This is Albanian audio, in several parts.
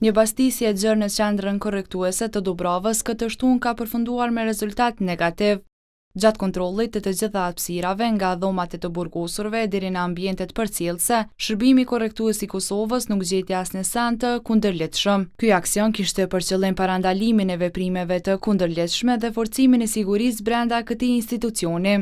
Një bastisje e gjerë në qendrën korrektuese të Dubravës këtë shtunë ka përfunduar me rezultat negativ. Gjatë kontrollit të gjitha hapësirave nga dhomat e të burgosurve deri në ambientet përcjellëse, Shërbimi Korrektues i Kosovës nuk gjeti asnjë send të kundërligjshëm. Ky aksion kishte për qëllim parandalimin e veprimeve të kundërligjshme dhe forcimin e sigurisë brenda këtij institucioni.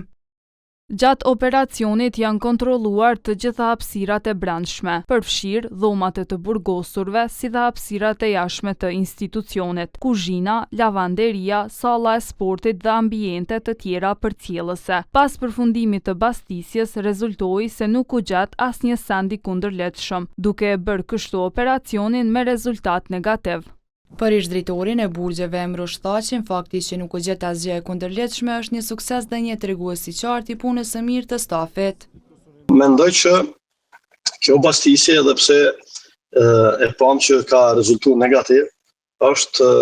Gjatë operacionit janë kontrolluar të gjitha hapësirat e brendshme, përfshirë dhomat e të burgosurve si dhe hapësirat e jashtme të institucionit, kuzhina, lavanderia, salla e sportit dhe ambiente të tjera përcjellëse. Pas përfundimit të bastisjes, rezultoi se nuk u gjet asnjë send i kundërligjshëm, duke e bërë kështu operacionin me rezultat negativ. Për ish-drejtorin e burgjeve Emrush Thaqin, fakti që nuk u gjet asgjë e kundërligjshme është një sukses dhe një tregues i qartë i punës së mirë të stafit. Mendoj që kjo bastisje, edhe pse e pam që ka rezultuar negativ, është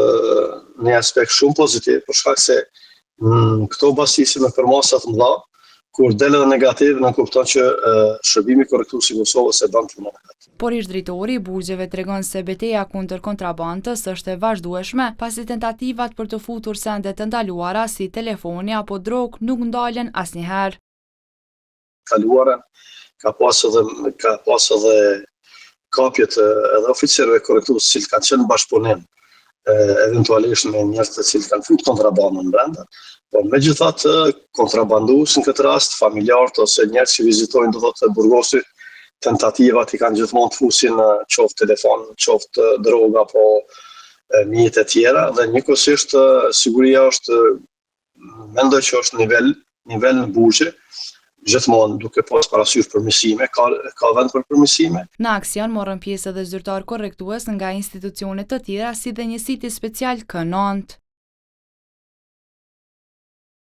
një aspekt shumë pozitiv, për shkak se këto bastisje me përmasa të mëdha, kur del edhe negativ, në kupton që Shërbimi Korrektues i Kosovës e bën punën e vet. Por ish-drejtori i burgjeve tregon se betejë kundër kontrabandës është e vazhdueshme, pasi tentativat për të futur sende të ndaluara si telefoni apo drogë nuk ndalen asnjëherë. Kaluara ka pas edhe kapjet edhe oficerëve korrektues që kanë qenë në bashkëpunim eventualisht me njerëz të cilët kanë futur kontrabandën brenda. Po megjithatë, kontrabandues në këtë rast, familjarët ose njerëz që vizitojnë do thotë burgosi, tentativat i kanë gjithmonë të fusin në qoftë telefon, qoftë droga apo mjet e tjera, dhe njëkohësisht siguria është, mendoj që është nivel në burgje, gjithmonë duke pas parasysh përmirësime, ka vend për përmirësime. Në aksion morën pjesë edhe zyrtar korrektues nga institucione të tjera si dhe njësiti special K9.